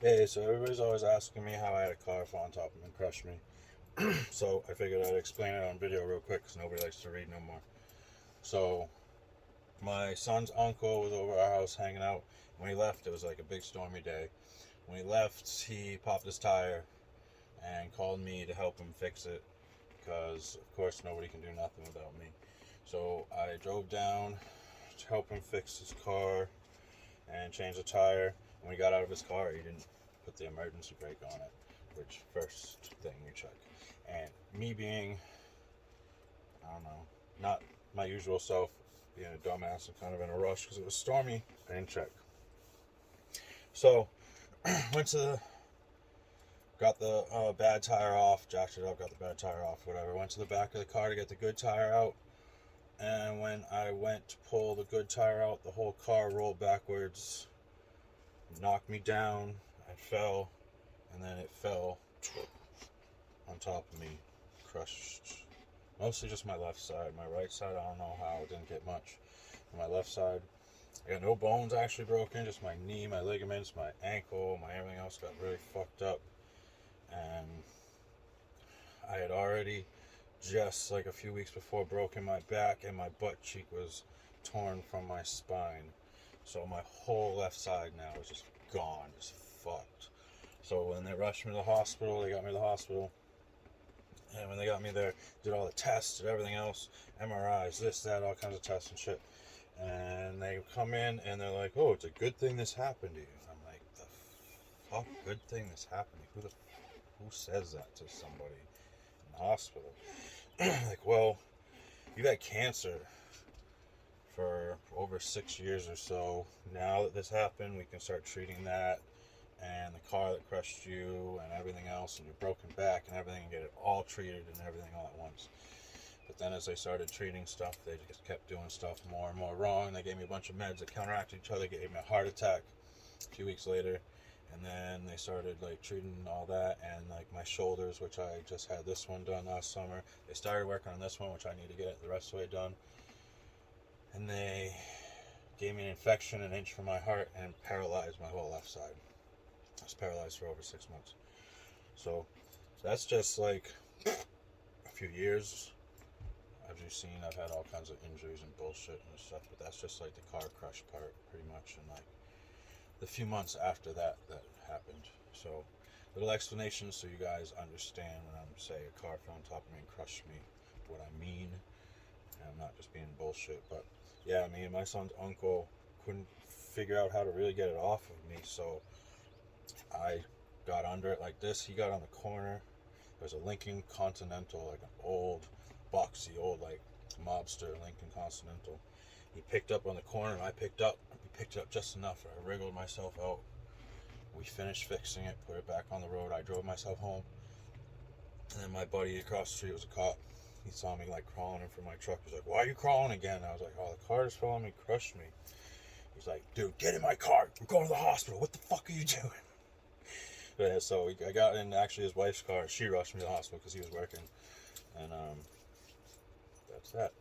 Hey, so everybody's always asking me how I had a car fall on top of me and crush me. So I figured I'd explain it on video real quick because nobody likes to read no more. So my son's uncle was over our house hanging out. When he left, it was like a big stormy day. When he left, he popped his tire and called me to help him fix it because, of course, nobody can do nothing without me. So I drove down to help him fix his car and change the tire. When he got out of his car, he didn't put the emergency brake on it, which first thing you check. And me being, I don't know, not my usual self, being a dumbass and kind of in a rush because it was stormy, I didn't check. So went to the, got the bad tire off, jacked it up, got the bad tire off, whatever. Went to the back of the car to get the good tire out. And when I went to pull the good tire out, the whole car rolled backwards, knocked me down. I fell, and then it fell on top of me, crushed mostly just my left side. My right side, I don't know how, it didn't get much. On my left side, I got no bones actually broken, just my knee, my ligaments, my ankle, my everything else got really fucked up. And I had already, just like a few weeks before, broken my back, and my butt cheek was torn from my spine. So my whole left side now is just gone, just fucked. So when they rushed me to the hospital, they got me to the hospital. And when they got me there, did all the tests, did everything else, MRIs, this, that, all kinds of tests and shit. And they come in and they're like, "Oh, it's a good thing this happened to you." I'm like, "The fuck, good thing this happened to you? Who says that to somebody in the hospital?" Like, well, you've had cancer for over 6 years or so. Now that this happened, we can start treating that and the car that crushed you and everything else and your broken back and everything, and get it all treated and everything all at once. But then as they started treating stuff, they just kept doing stuff more and more wrong. They gave me a bunch of meds that counteracted each other, gave me a heart attack a few weeks later. And then they started like treating all that, and like my shoulders, which I just had this one done last summer. They started working on this one, which I need to get the rest of the way done. And they gave me an infection an inch from my heart and paralyzed my whole left side. I was paralyzed for over 6 months. So that's just like a few years. As you've seen, I've had all kinds of injuries and bullshit and stuff, but that's just like the car crash part, pretty much, and like the few months after that happened. So, little explanation so you guys understand when I'm saying a car fell on top of me and crushed me, what I mean, and I'm not just being bullshit. But yeah, me and my son's uncle couldn't figure out how to really get it off of me, so I got under it like this. He got on the corner. There's a Lincoln Continental, like an old, boxy, old, like mobster Lincoln Continental. He picked up on the corner, and I picked up. We picked it up just enough. I wriggled myself out. We finished fixing it, put it back on the road. I drove myself home, and then my buddy across the street was a cop. He saw me like crawling in front of my truck. He was like, "Why are you crawling again?" I was like, "Oh, the car just fell on me, crushed me." He's like, "Dude, get in my car. We're going to the hospital. What the fuck are you doing?" Yeah, so I got in actually his wife's car. She rushed me to the hospital because he was working, and that's that.